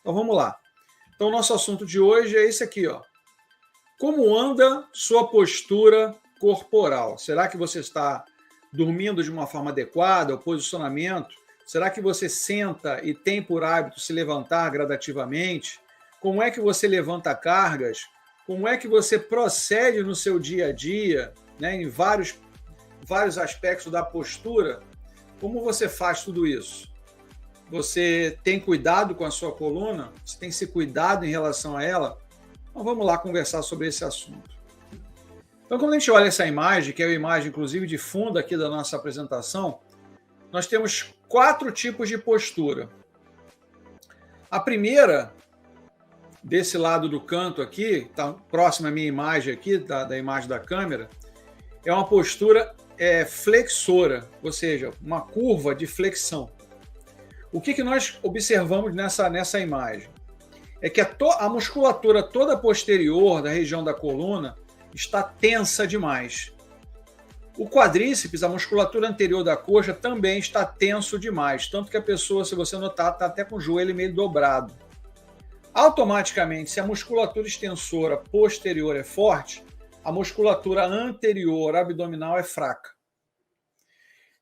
Então vamos lá. Então o nosso assunto de hoje é esse aqui, ó. Como anda sua postura corporal? Será que você está dormindo de uma forma adequada, o posicionamento? Será que você senta e tem por hábito se levantar gradativamente? Como é que você levanta cargas? Como é que você procede no seu dia a dia, né, em vários aspectos da postura? Como você faz tudo isso? Você tem cuidado com a sua coluna? Você tem se cuidado em relação a ela? Então vamos lá conversar sobre esse assunto. Então, quando a gente olha essa imagem, que é a imagem, inclusive, de fundo aqui da nossa apresentação, nós temos 4 tipos de postura. A primeira, desse lado do canto aqui, está próxima à minha imagem aqui, da imagem da câmera, é uma postura flexora, ou seja, uma curva de flexão. O que nós observamos nessa imagem? É que a musculatura toda posterior da região da coluna está tensa demais. O quadríceps, a musculatura anterior da coxa, também está tenso demais, tanto que a pessoa, se você notar, está até com o joelho meio dobrado. Automaticamente, se a musculatura extensora posterior é forte, a musculatura anterior abdominal é fraca.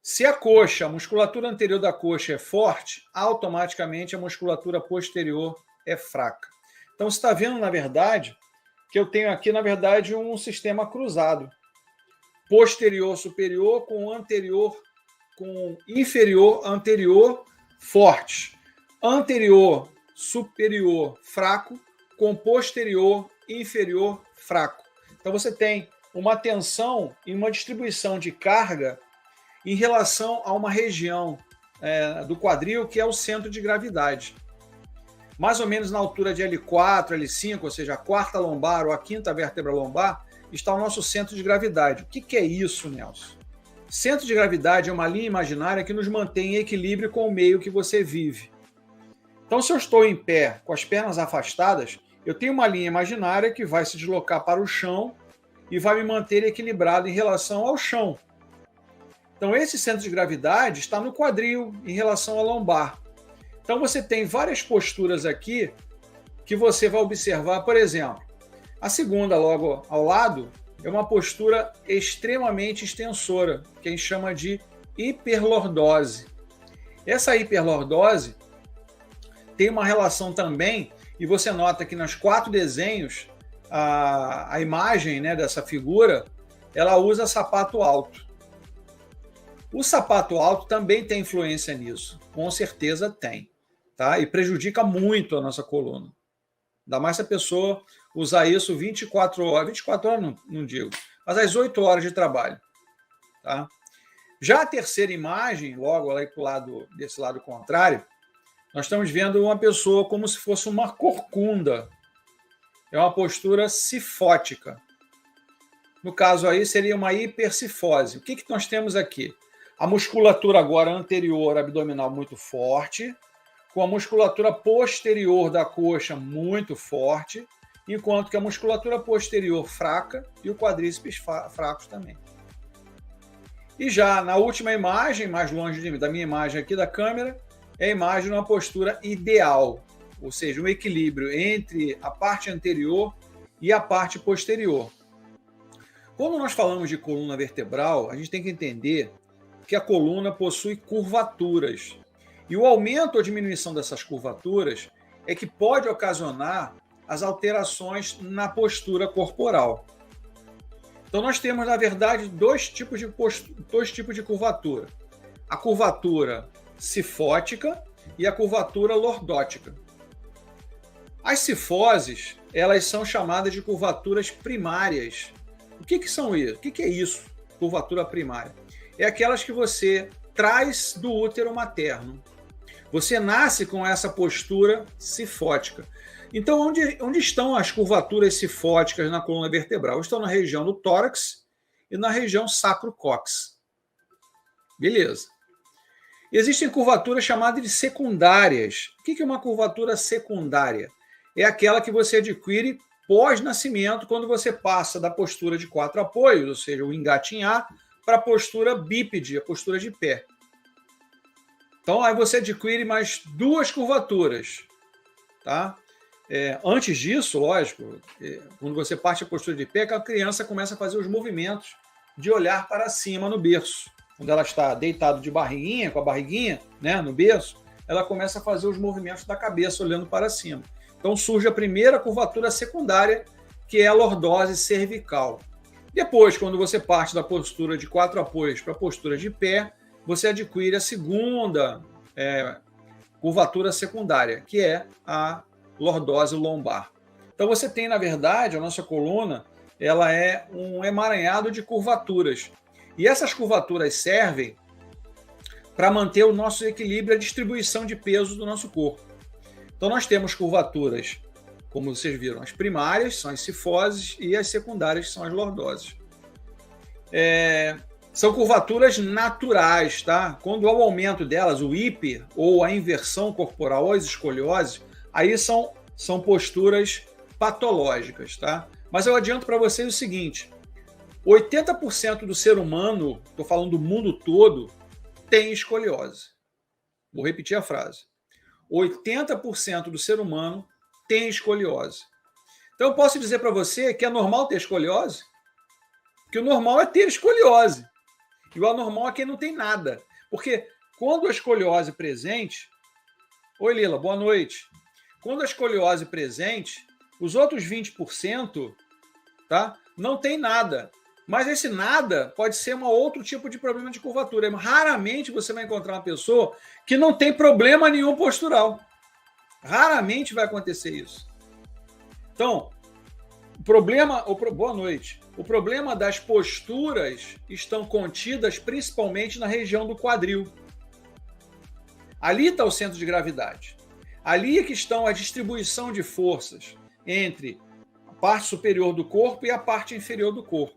Se a musculatura anterior da coxa é forte, automaticamente a musculatura posterior é fraca. Então, você está vendo, na verdade, que eu tenho aqui, na verdade, um sistema cruzado. Posterior superior com anterior, com inferior anterior forte. Anterior superior fraco com posterior inferior fraco. Então você tem uma tensão e uma distribuição de carga em relação a uma região do quadril que é o centro de gravidade. Mais ou menos na altura de L4, L5, ou seja, a quarta lombar ou a quinta vértebra lombar, está o nosso centro de gravidade. O que é isso, Nelson? Centro de gravidade é uma linha imaginária que nos mantém em equilíbrio com o meio que você vive. Então, se eu estou em pé, com as pernas afastadas, eu tenho uma linha imaginária que vai se deslocar para o chão e vai me manter equilibrado em relação ao chão. Então, esse centro de gravidade está no quadril, em relação à lombar. Então, você tem várias posturas aqui que você vai observar, por exemplo, a segunda, logo ao lado, é uma postura extremamente extensora, que a gente chama de hiperlordose. Essa hiperlordose tem uma relação também, e você nota que nos 4 desenhos, a imagem, né, dessa figura, ela usa sapato alto. O sapato alto também tem influência nisso, com certeza tem, tá? E prejudica muito a nossa coluna. Ainda mais se a pessoa usar isso 24 horas, 24 horas não digo, mas às 8 horas de trabalho. Tá? Já a terceira imagem, logo lá desse lado contrário, nós estamos vendo uma pessoa como se fosse uma corcunda. É uma postura cifótica. No caso aí, seria uma hipercifose. O que nós temos aqui? A musculatura agora anterior abdominal muito forte, com a musculatura posterior da coxa muito forte, enquanto que a musculatura posterior fraca e o quadríceps fracos também. E já na última imagem, mais longe da minha imagem aqui da câmera, é a imagem de uma postura ideal, ou seja, um equilíbrio entre a parte anterior e a parte posterior. Quando nós falamos de coluna vertebral, a gente tem que entender que a coluna possui curvaturas. E o aumento ou diminuição dessas curvaturas é que pode ocasionar as alterações na postura corporal. Então, nós temos, na verdade, dois tipos de curvatura. A curvatura cifótica e a curvatura lordótica. As cifoses, elas são chamadas de curvaturas primárias. O que são isso? O que é isso, curvatura primária? É aquelas que você traz do útero materno. Você nasce com essa postura cifótica. Então, onde estão as curvaturas cifóticas na coluna vertebral? Estão na região do tórax e na região sacro-cóccix. Beleza. Existem curvaturas chamadas de secundárias. O que é uma curvatura secundária? É aquela que você adquire pós-nascimento, quando você passa da postura de 4 apoios, ou seja, o engatinhar, para a postura bípede, a postura de pé. Então, aí você adquire mais 2 curvaturas. tá? Antes disso, lógico, quando você parte a postura de pé, a criança começa a fazer os movimentos de olhar para cima no berço. Quando ela está deitada de barriguinha, com a barriguinha, né, no berço, ela começa a fazer os movimentos da cabeça olhando para cima. Então surge a primeira curvatura secundária, que é a lordose cervical. Depois, quando você parte da postura de 4 apoios para a postura de pé, você adquire a segunda curvatura secundária, que é a lordose lombar. Então você tem, na verdade, a nossa coluna, ela é um emaranhado de curvaturas. E essas curvaturas servem para manter o nosso equilíbrio e a distribuição de peso do nosso corpo. Então nós temos curvaturas, como vocês viram, as primárias são as cifoses e as secundárias são as lordoses. São curvaturas naturais, tá? Quando há o aumento delas, o hiper ou a inversão corporal ou as escolioses, aí são posturas patológicas, tá? Mas eu adianto para vocês o seguinte: 80% do ser humano, estou falando do mundo todo, tem escoliose. Vou repetir a frase. 80% do ser humano tem escoliose. Então eu posso dizer para você que é normal ter escoliose? Que o normal é ter escoliose. E o anormal é quem não tem nada. Porque quando a escoliose presente... Oi, Lila, boa noite. Quando a escoliose presente, os outros 20%, tá, não tem nada. Mas esse nada pode ser um outro tipo de problema de curvatura. Raramente você vai encontrar uma pessoa que não tem problema nenhum postural. Raramente vai acontecer isso. Então, boa noite. O problema das posturas estão contidas principalmente na região do quadril. Ali está o centro de gravidade. Ali é que estão a distribuição de forças entre a parte superior do corpo e a parte inferior do corpo.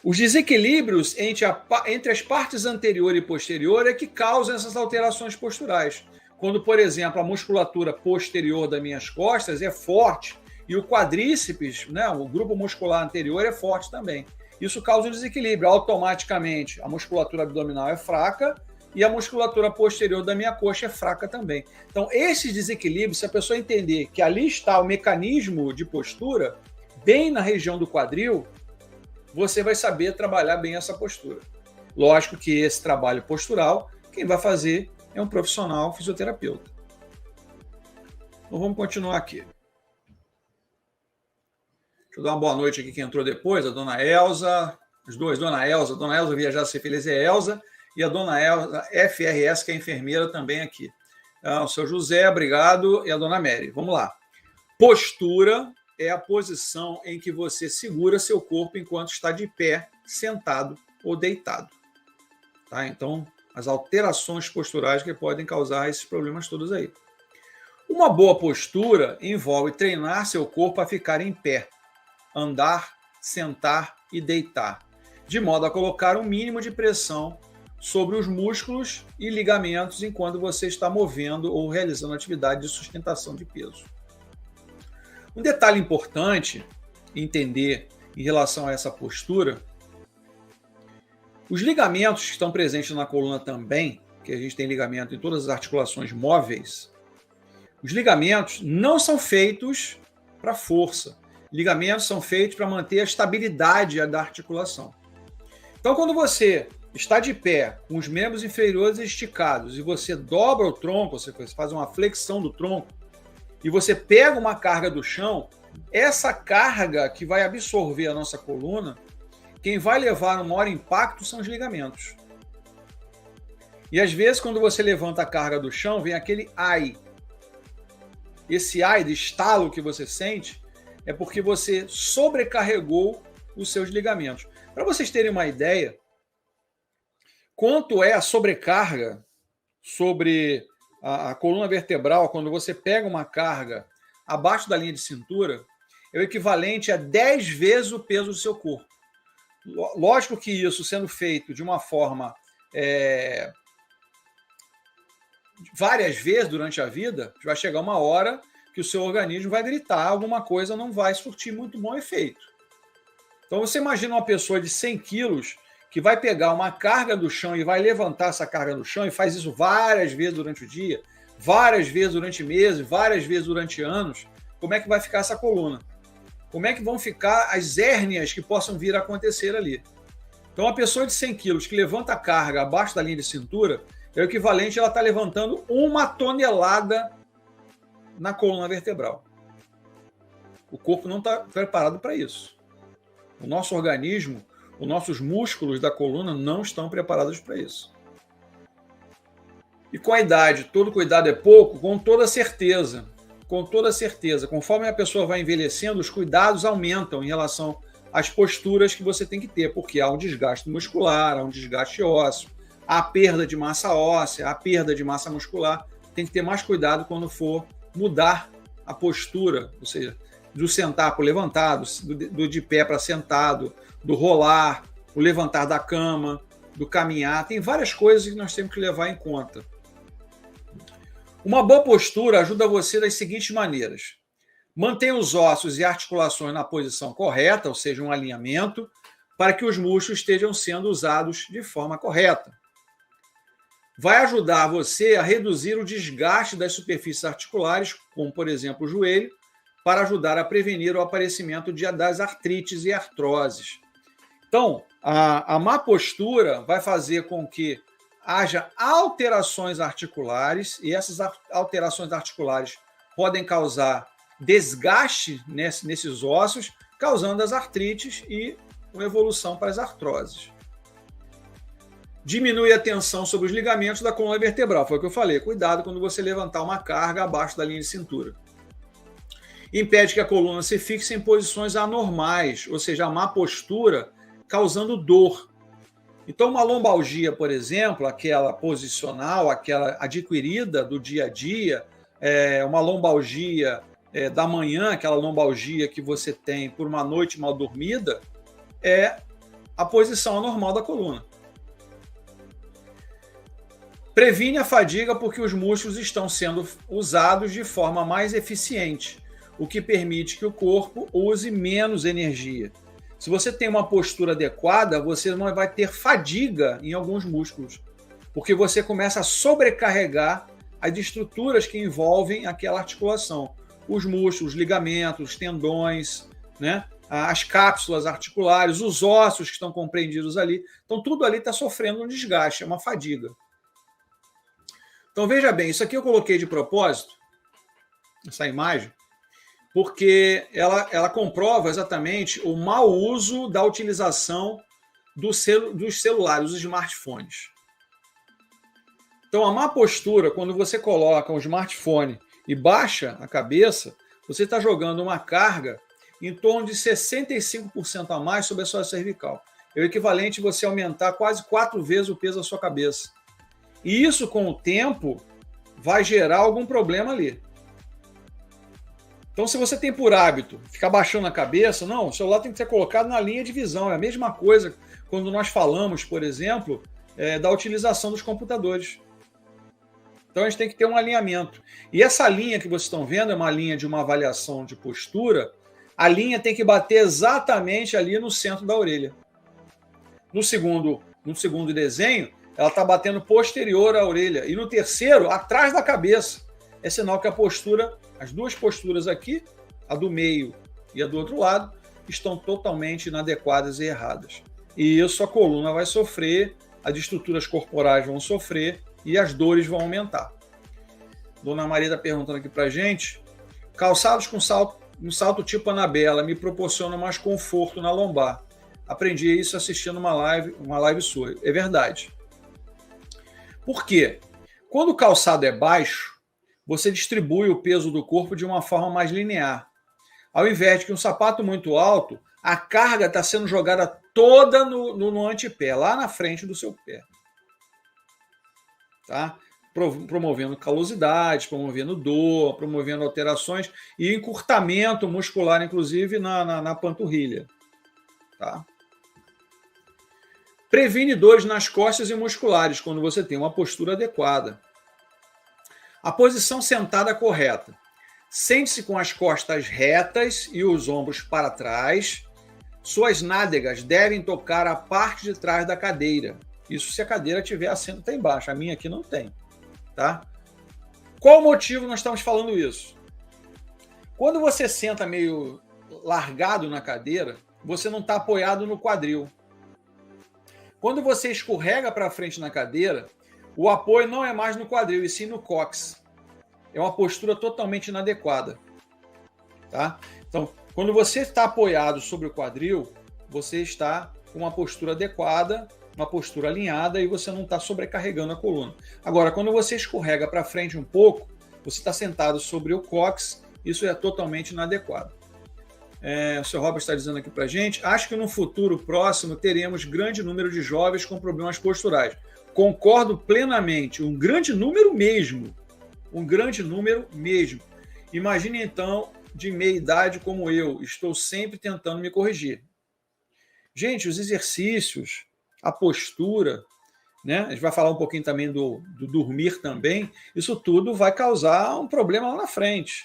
Os desequilíbrios entre as partes anterior e posterior é que causam essas alterações posturais. Quando, por exemplo, a musculatura posterior das minhas costas é forte e o quadríceps, né, o grupo muscular anterior é forte também. Isso causa um desequilíbrio. Automaticamente, a musculatura abdominal é fraca e a musculatura posterior da minha coxa é fraca também. Então, esses desequilíbrios, se a pessoa entender que ali está o mecanismo de postura, bem na região do quadril, você vai saber trabalhar bem essa postura. Lógico que esse trabalho postural, quem vai fazer é um profissional fisioterapeuta. Então, vamos continuar aqui. Deixa eu dar uma boa noite aqui quem entrou depois, a dona Elza, os dois, dona Elza Viajar Ser Feliz é Elza, e a dona Elza FRS, que é enfermeira também aqui. O seu José, obrigado, e a dona Mary. Vamos lá. Postura é a posição em que você segura seu corpo enquanto está de pé, sentado ou deitado. Tá? Então, as alterações posturais que podem causar esses problemas todos aí. Uma boa postura envolve treinar seu corpo a ficar em pé, andar, sentar e deitar, de modo a colocar um mínimo de pressão sobre os músculos e ligamentos enquanto você está movendo ou realizando atividade de sustentação de peso. Um detalhe importante entender em relação a essa postura: os ligamentos que estão presentes na coluna também, que a gente tem ligamento em todas as articulações móveis, os ligamentos não são feitos para força. Ligamentos são feitos para manter a estabilidade da articulação. Então, quando você está de pé, com os membros inferiores esticados, e você dobra o tronco, você faz uma flexão do tronco, e você pega uma carga do chão, essa carga que vai absorver a nossa coluna, quem vai levar um maior impacto são os ligamentos. E às vezes, quando você levanta a carga do chão, vem aquele ai. Esse ai de estalo que você sente é porque você sobrecarregou os seus ligamentos. Para vocês terem uma ideia, quanto é a sobrecarga sobre a coluna vertebral quando você pega uma carga abaixo da linha de cintura, é o equivalente a 10 vezes o peso do seu corpo. Lógico que isso sendo feito de uma forma várias vezes durante a vida, vai chegar uma hora que o seu organismo vai gritar, alguma coisa não vai surtir muito bom efeito. Então você imagina uma pessoa de 100 quilos que vai pegar uma carga do chão e vai levantar essa carga do chão e faz isso várias vezes durante o dia, várias vezes durante meses, várias vezes durante anos, como é que vai ficar essa coluna? Como é que vão ficar as hérnias que possam vir a acontecer ali? Então, uma pessoa de 100 quilos que levanta a carga abaixo da linha de cintura é o equivalente a ela estar levantando 1 tonelada na coluna vertebral. O corpo não está preparado para isso. O nosso organismo, os nossos músculos da coluna não estão preparados para isso. E com a idade, todo cuidado é pouco, com toda certeza. Com toda certeza. Conforme a pessoa vai envelhecendo, os cuidados aumentam em relação às posturas que você tem que ter, porque há um desgaste muscular, há um desgaste ósseo, há perda de massa óssea, há perda de massa muscular. Tem que ter mais cuidado quando for mudar a postura, ou seja, do sentar para o levantado, do de pé para sentado, do rolar, o levantar da cama, do caminhar. Tem várias coisas que nós temos que levar em conta. Uma boa postura ajuda você das seguintes maneiras. Mantenha os ossos e articulações na posição correta, ou seja, um alinhamento, para que os músculos estejam sendo usados de forma correta. Vai ajudar você a reduzir o desgaste das superfícies articulares, como, por exemplo, o joelho, para ajudar a prevenir o aparecimento das artrites e artroses. Então, a má postura vai fazer com que haja alterações articulares, e essas alterações articulares podem causar desgaste nesses ossos, causando as artrites e uma evolução para as artroses. Diminui a tensão sobre os ligamentos da coluna vertebral. Foi o que eu falei. Cuidado quando você levantar uma carga abaixo da linha de cintura. Impede que a coluna se fixe em posições anormais, ou seja, a má postura, causando dor. Então, uma lombalgia, por exemplo, aquela posicional, aquela adquirida do dia a dia, uma lombalgia da manhã, aquela lombalgia que você tem por uma noite mal dormida, é a posição anormal da coluna. Previne a fadiga porque os músculos estão sendo usados de forma mais eficiente, o que permite que o corpo use menos energia. Se você tem uma postura adequada, você não vai ter fadiga em alguns músculos, porque você começa a sobrecarregar as estruturas que envolvem aquela articulação. Os músculos, os ligamentos, os tendões, né? As cápsulas articulares, os ossos que estão compreendidos ali. Então, tudo ali está sofrendo um desgaste, é uma fadiga. Então, veja bem, isso aqui eu coloquei de propósito, essa imagem, porque ela comprova exatamente o mau uso da utilização dos celulares, dos smartphones. Então, a má postura, quando você coloca um smartphone e baixa a cabeça, você está jogando uma carga em torno de 65% a mais sobre a sua cervical. É o equivalente a você aumentar quase 4 vezes o peso da sua cabeça. E isso, com o tempo, vai gerar algum problema ali. Então, se você tem por hábito ficar baixando a cabeça, não, o celular tem que ser colocado na linha de visão. É a mesma coisa quando nós falamos, por exemplo, da utilização dos computadores. Então, a gente tem que ter um alinhamento. E essa linha que vocês estão vendo é uma linha de uma avaliação de postura. A linha tem que bater exatamente ali no centro da orelha. No segundo desenho, ela está batendo posterior à orelha. E no terceiro, atrás da cabeça. É sinal que a postura, as duas posturas aqui, a do meio e a do outro lado, estão totalmente inadequadas e erradas. E isso a coluna vai sofrer, as estruturas corporais vão sofrer e as dores vão aumentar. Dona Maria está perguntando aqui para a gente, calçados com um salto tipo Anabela me proporcionam mais conforto na lombar. Aprendi isso assistindo uma live sua. É verdade. Por quê? Quando o calçado é baixo, você distribui o peso do corpo de uma forma mais linear. Ao invés de que um sapato muito alto, a carga está sendo jogada toda no antepé, lá na frente do seu pé. Tá? Promovendo calosidade, promovendo dor, promovendo alterações e encurtamento muscular, inclusive na panturrilha. Tá? Previne dores nas costas e musculares quando você tem uma postura adequada. A posição sentada correta. Sente-se com as costas retas e os ombros para trás. Suas nádegas devem tocar a parte de trás da cadeira. Isso se a cadeira tiver assento até embaixo. A minha aqui não tem. Tá? Qual o motivo nós estamos falando isso? Quando você senta meio largado na cadeira, você não está apoiado no quadril. Quando você escorrega para frente na cadeira, o apoio não é mais no quadril, e sim no cóccix. É uma postura totalmente inadequada. Tá? Então, quando você está apoiado sobre o quadril, você está com uma postura adequada, uma postura alinhada, e você não está sobrecarregando a coluna. Agora, quando você escorrega para frente um pouco, você está sentado sobre o cóccix, isso é totalmente inadequado. O Sr. Robert está dizendo aqui para a gente, acho que no futuro próximo teremos grande número de jovens com problemas posturais. Concordo plenamente, um grande número mesmo. Um grande número mesmo. Imagine então, de meia idade como eu, estou sempre tentando me corrigir. Gente, os exercícios, a postura, né? A gente vai falar um pouquinho também do dormir também, isso tudo vai causar um problema lá na frente.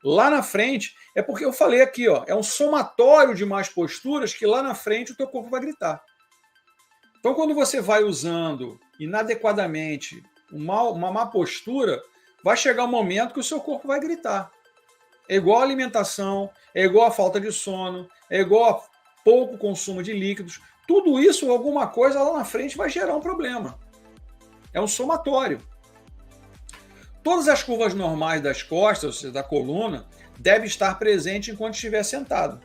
Lá na frente, é porque eu falei aqui, ó, é um somatório de más posturas que lá na frente o teu corpo vai gritar. Então, quando você vai usando inadequadamente uma má postura, vai chegar um momento que o seu corpo vai gritar. É igual a alimentação, é igual a falta de sono, é igual a pouco consumo de líquidos. Tudo isso, alguma coisa lá na frente vai gerar um problema. É um somatório. Todas as curvas normais das costas, ou seja, da coluna, devem estar presentes enquanto estiver sentado.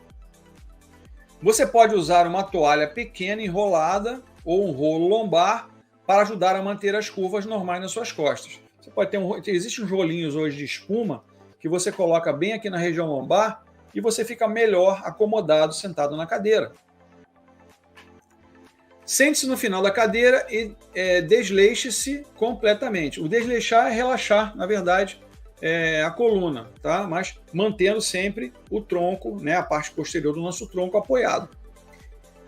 Você pode usar uma toalha pequena enrolada ou um rolo lombar para ajudar a manter as curvas normais nas suas costas. Você pode ter existem uns rolinhos hoje de espuma que você coloca bem aqui na região lombar e você fica melhor acomodado sentado na cadeira. Sente-se no final da cadeira e desleixe-se completamente. O desleixar é relaxar, na verdade, a coluna, tá? Mas mantendo sempre o tronco, né, a parte posterior do nosso tronco apoiado.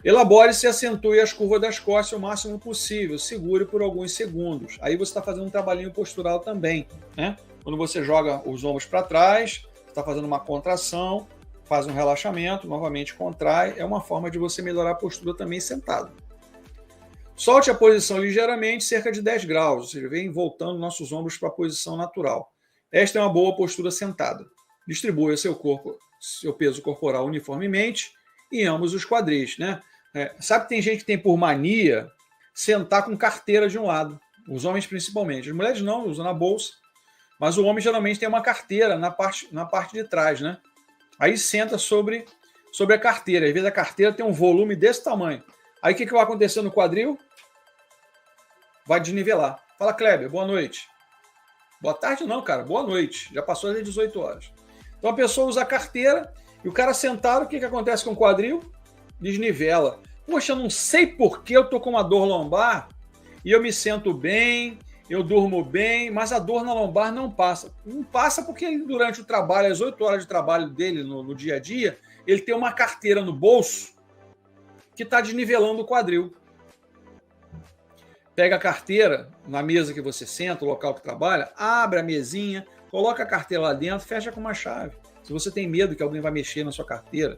Elabore-se e acentue as curvas das costas o máximo possível. Segure por alguns segundos. Aí você está fazendo um trabalhinho postural também, né? Quando você joga os ombros para trás, está fazendo uma contração, faz um relaxamento, novamente contrai. É uma forma de você melhorar a postura também sentado. Solte a posição ligeiramente, cerca de 10 graus, ou seja, vem voltando nossos ombros para a posição natural. Esta é uma boa postura sentada. Distribua seu peso corporal uniformemente em ambos os quadris, né? Sabe que tem gente que tem por mania sentar com carteira de um lado, os homens principalmente. As mulheres não, usam na bolsa, mas o homem geralmente tem uma carteira na parte de trás, né? Aí senta sobre a carteira. Às vezes a carteira tem um volume desse tamanho. Aí o que vai acontecer no quadril? Vai desnivelar. Fala, Kleber, boa noite. Boa tarde não, cara, boa noite. Já passou das 18 horas. Então a pessoa usa a carteira e o cara sentado, o que acontece com o quadril? Desnivela. Poxa, eu não sei por que eu tô com uma dor lombar e eu me sento bem, eu durmo bem, mas a dor na lombar não passa. Não passa porque durante o trabalho, as 8 horas de trabalho dele no dia a dia, ele tem uma carteira no bolso que está desnivelando o quadril. Pega a carteira na mesa que você senta, o local que trabalha, abre a mesinha, coloca a carteira lá dentro, fecha com uma chave. Se você tem medo que alguém vai mexer na sua carteira.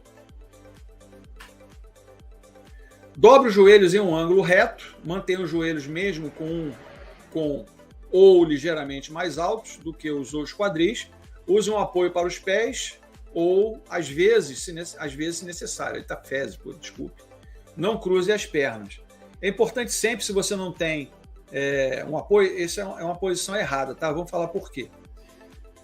Dobre os joelhos em um ângulo reto, mantenha os joelhos mesmo com ou ligeiramente mais altos do que os quadris. Use um apoio para os pés ou, às vezes, se necessário. Ele está fésico, desculpe. Não cruze as pernas. É importante sempre, se você não tem um apoio, essa é uma posição errada, tá? Vamos falar por quê.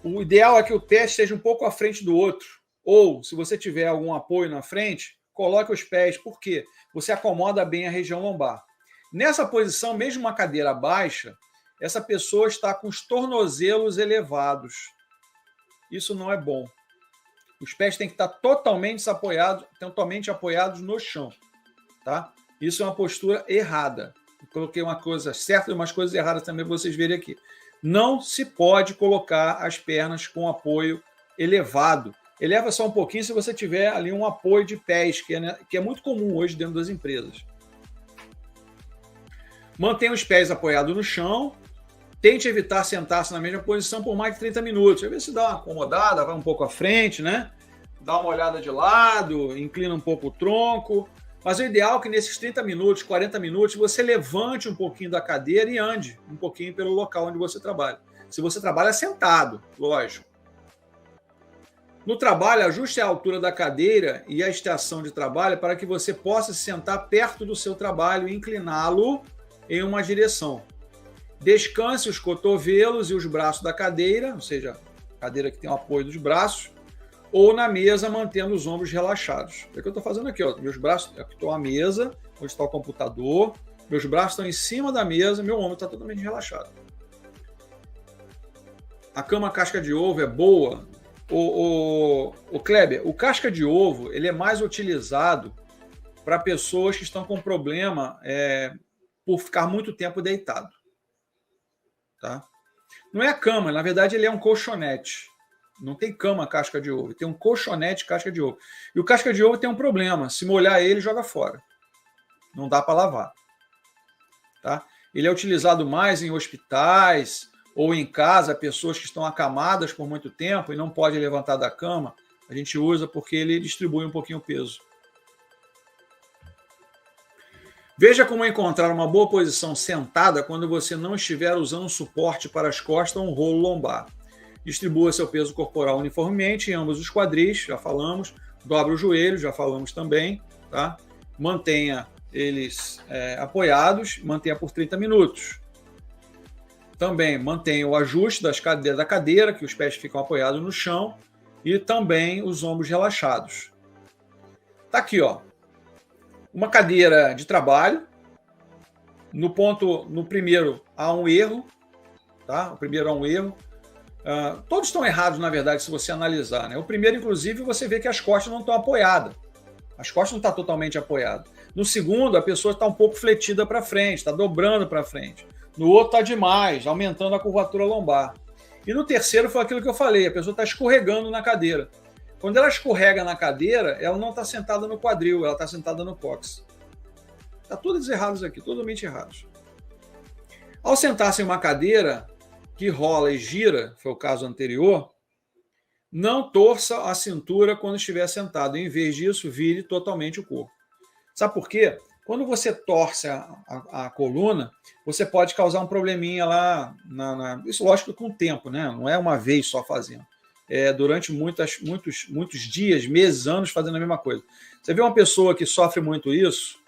O ideal é que o pé esteja um pouco à frente do outro. Ou, se você tiver algum apoio na frente, coloque os pés. Por quê? Você acomoda bem a região lombar. Nessa posição, mesmo uma cadeira baixa, essa pessoa está com os tornozelos elevados. Isso não é bom. Os pés têm que estar totalmente apoiados no chão. Tá? Isso é uma postura errada. Eu coloquei uma coisa certa e umas coisas erradas também para vocês verem aqui. Não se pode colocar as pernas com apoio elevado. Eleva só um pouquinho se você tiver ali um apoio de pés, que é muito comum hoje dentro das empresas. Mantenha os pés apoiados no chão. Tente evitar sentar-se na mesma posição por mais de 30 minutos. Às vezes você dá uma acomodada, vai um pouco à frente, né? Dá uma olhada de lado, inclina um pouco o tronco. Mas o ideal é que nesses 30 minutos, 40 minutos, você levante um pouquinho da cadeira e ande um pouquinho pelo local onde você trabalha. se você trabalha sentado, lógico. No trabalho, ajuste a altura da cadeira e a estação de trabalho para que você possa se sentar perto do seu trabalho e incliná-lo em uma direção. Descanse os cotovelos e os braços da cadeira, ou seja, cadeira que tem o apoio dos braços, ou na mesa, mantendo os ombros relaxados. É o que eu estou fazendo aqui, ó. Meus braços, aqui estou à mesa, onde está o computador, meus braços estão em cima da mesa, meu ombro está totalmente relaxado. A cama casca de ovo é boa. O Kleber, o casca de ovo ele é mais utilizado para pessoas que estão com problema por ficar muito tempo deitado. Tá? Não é a cama, na verdade ele é um colchonete. Não tem cama casca de ovo, tem um colchonete casca de ovo. E o casca de ovo tem um problema, se molhar ele, joga fora. Não dá para lavar. Tá? Ele é utilizado mais em hospitais ou em casa, pessoas que estão acamadas por muito tempo e não podem levantar da cama, a gente usa porque ele distribui um pouquinho o peso. Veja como encontrar uma boa posição sentada quando você não estiver usando suporte para as costas ou um rolo lombar. Distribua seu peso corporal uniformemente em ambos os quadris, já falamos. Dobra os joelhos, já falamos também. Tá? Mantenha eles apoiados, mantenha por 30 minutos. Também mantenha o ajuste da cadeira, que os pés ficam apoiados no chão, e também os ombros relaxados. Tá aqui, ó. Uma cadeira de trabalho. No primeiro há um erro, tá? O primeiro há um erro. Todos estão errados, na verdade, se você analisar, né? O primeiro, inclusive, você vê que as costas não estão apoiadas. As costas não estão totalmente apoiadas. No segundo, a pessoa está um pouco fletida para frente, está dobrando para frente. No outro está demais, aumentando a curvatura lombar. E no terceiro foi aquilo que eu falei, a pessoa está escorregando na cadeira. Quando ela escorrega na cadeira, ela não está sentada no quadril, ela está sentada no cóccix. Está todos errados aqui, totalmente errados. Ao sentar-se em uma cadeira que rola e gira, foi o caso anterior, não torça a cintura quando estiver sentado. Em vez disso, vire totalmente o corpo. Sabe por quê? Quando você torce a coluna, você pode causar um probleminha lá. Isso, lógico, com o tempo, né? Não é uma vez só fazendo. É durante muitos dias, meses, anos fazendo a mesma coisa. Você vê uma pessoa que sofre muito isso,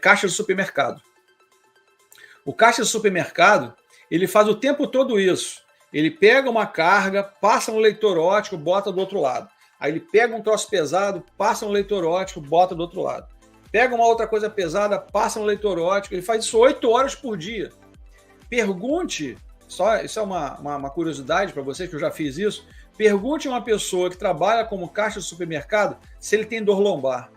caixa de supermercado. O caixa de supermercado, ele faz o tempo todo isso. Ele pega uma carga, passa no leitor óptico, bota do outro lado. Aí ele pega um troço pesado, passa no leitor óptico, bota do outro lado. Pega uma outra coisa pesada, passa no leitor óptico. Ele faz isso 8 horas por dia. Pergunte, isso é uma curiosidade para vocês, que eu já fiz isso. Pergunte a uma pessoa que trabalha como caixa de supermercado se ele tem dor lombar.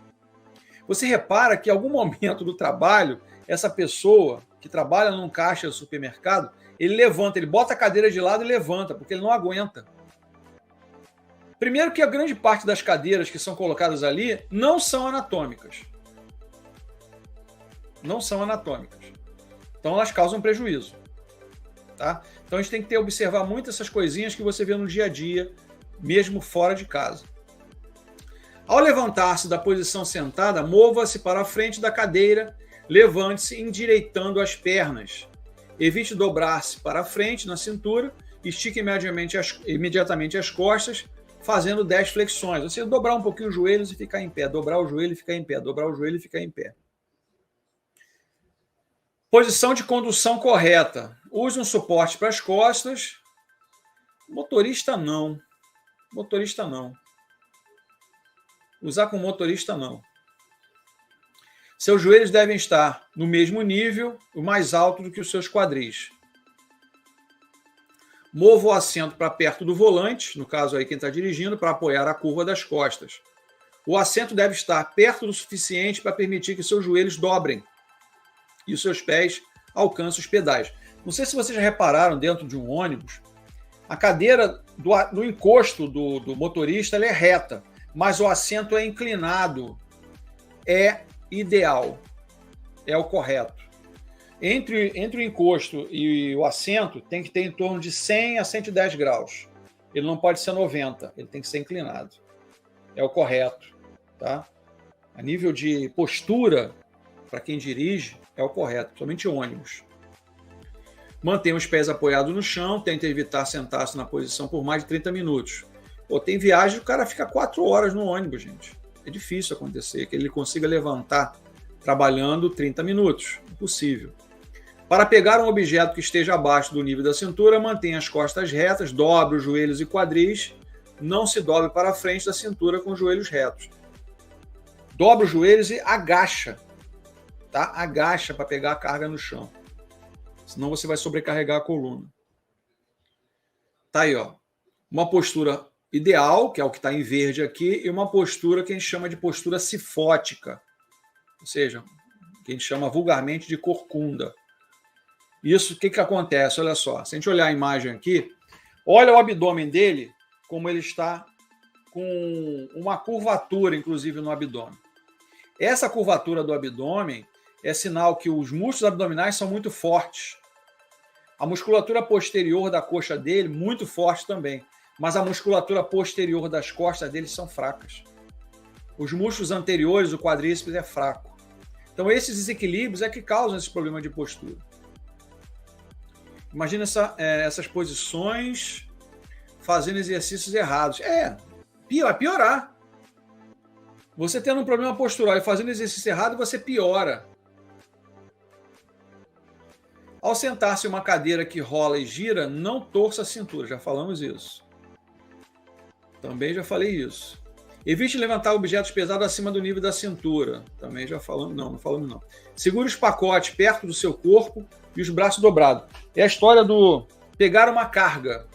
Você repara que em algum momento do trabalho, essa pessoa que trabalha num caixa de supermercado, ele levanta, ele bota a cadeira de lado e levanta, porque ele não aguenta. Primeiro que a grande parte das cadeiras que são colocadas ali não são anatômicas. Não são anatômicas. Então elas causam prejuízo. Tá? Então a gente tem que observar muito essas coisinhas que você vê no dia a dia, mesmo fora de casa. Ao levantar-se da posição sentada, mova-se para a frente da cadeira, levante-se endireitando as pernas. Evite dobrar-se para a frente na cintura, estique imediatamente as costas, fazendo 10 flexões. Você dobrar um pouquinho os joelhos e ficar em pé, dobrar o joelho e ficar em pé, dobrar o joelho e ficar em pé. Posição de condução correta. Use um suporte para as costas. Motorista não. Motorista não. Usar com motorista não. Seus joelhos devem estar no mesmo nível, o mais alto do que os seus quadris. Mova o assento para perto do volante, no caso aí quem está dirigindo, para apoiar a curva das costas. O assento deve estar perto do suficiente para permitir que seus joelhos dobrem e os seus pés alcancem os pedais. Não sei se vocês já repararam dentro de um ônibus, a cadeira do encosto do motorista ela é reta, mas o assento é inclinado. É ideal, é o correto. Entre o encosto e o assento tem que ter em torno de 100 a 110 graus. Ele não pode ser 90, ele tem que ser inclinado. É o correto. Tá? A nível de postura, para quem dirige, é o correto, somente ônibus. Mantenha os pés apoiados no chão, tenta evitar sentar-se na posição por mais de 30 minutos. Pô, tem viagem, o cara fica 4 horas no ônibus, gente. É difícil acontecer, que ele consiga levantar trabalhando 30 minutos. Impossível. Para pegar um objeto que esteja abaixo do nível da cintura, mantenha as costas retas, dobre os joelhos e quadris, não se dobre para a frente da cintura com os joelhos retos. Dobra os joelhos e agacha, tá? Agacha para pegar a carga no chão. Senão você vai sobrecarregar a coluna. Tá aí, ó. Uma postura ideal, que é o que está em verde aqui, e uma postura que a gente chama de postura cifótica. Ou seja, que a gente chama vulgarmente de corcunda. Isso, o que acontece? Olha só, se a gente olhar a imagem aqui, olha o abdômen dele, como ele está com uma curvatura, inclusive, no abdômen. Essa curvatura do abdômen é sinal que os músculos abdominais são muito fortes. A musculatura posterior da coxa dele, muito forte também. Mas a musculatura posterior das costas dele são fracas. Os músculos anteriores, o quadríceps, é fraco. Então, esses desequilíbrios é que causam esse problema de postura. Imagina essas posições fazendo exercícios errados. Vai piorar. Você tendo um problema postural e fazendo exercício errado, você piora. Ao sentar-se em uma cadeira que rola e gira, não torça a cintura. Já falamos isso. Também já falei isso. Evite levantar objetos pesados acima do nível da cintura. Também já falamos. Não falamos não. Segure os pacotes perto do seu corpo e os braços dobrados. É a história do pegar uma carga.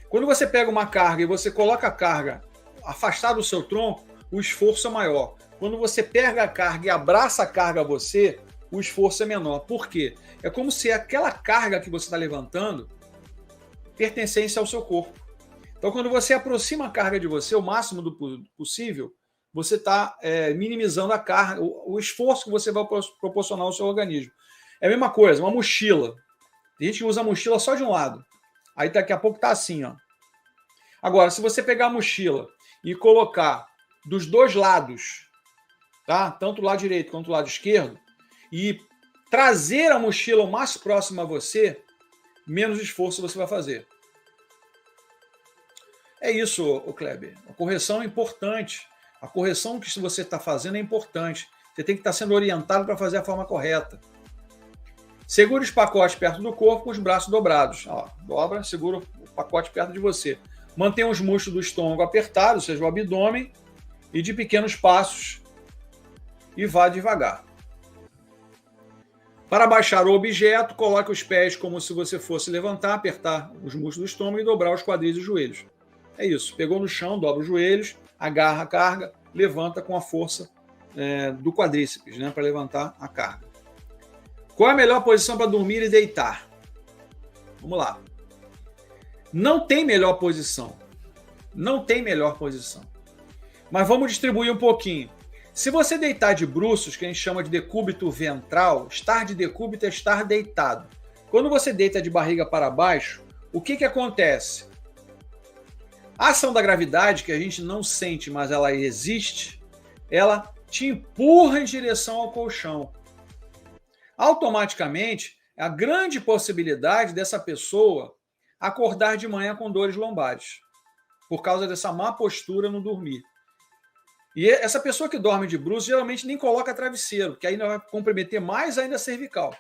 Quando você pega uma carga e você coloca a carga afastada do seu tronco, o esforço é maior. Quando você pega a carga e abraça a carga a você, o esforço é menor. Por quê? É como se aquela carga que você está levantando pertencesse ao seu corpo. Então, quando você aproxima a carga de você, o máximo do possível, você está minimizando a carga, o esforço que você vai proporcionar ao seu organismo. É a mesma coisa, uma mochila. Tem gente que usa a mochila só de um lado. Aí daqui a pouco está assim, ó. Agora, se você pegar a mochila e colocar dos dois lados, tá? Tanto o lado direito quanto o lado esquerdo, e trazer a mochila o mais próximo a você, menos esforço você vai fazer. É isso, Kleber. A correção é importante. A correção que você está fazendo é importante. Você tem que estar sendo orientado para fazer a forma correta. Segure os pacotes perto do corpo com os braços dobrados. Ó, dobra, segura o pacote perto de você. Mantenha os músculos do estômago apertados, ou seja, o abdômen, e de pequenos passos. E vá devagar. Para baixar o objeto, coloque os pés como se você fosse levantar, apertar os músculos do estômago e dobrar os quadris e os joelhos. É isso. Pegou no chão, dobra os joelhos, agarra a carga, levanta com a força do quadríceps, né, para levantar a carga. Qual é a melhor posição para dormir e deitar? Vamos lá. Não tem melhor posição. Não tem melhor posição. Mas vamos distribuir um pouquinho. Se você deitar de bruços, que a gente chama de decúbito ventral, estar de decúbito é estar deitado. Quando você deita de barriga para baixo, o que acontece? A ação da gravidade, que a gente não sente, mas ela existe, ela te empurra em direção ao colchão. Automaticamente, a grande possibilidade dessa pessoa acordar de manhã com dores lombares, por causa dessa má postura no dormir. E essa pessoa que dorme de bruços geralmente nem coloca travesseiro, que ainda vai comprometer mais ainda a cervical.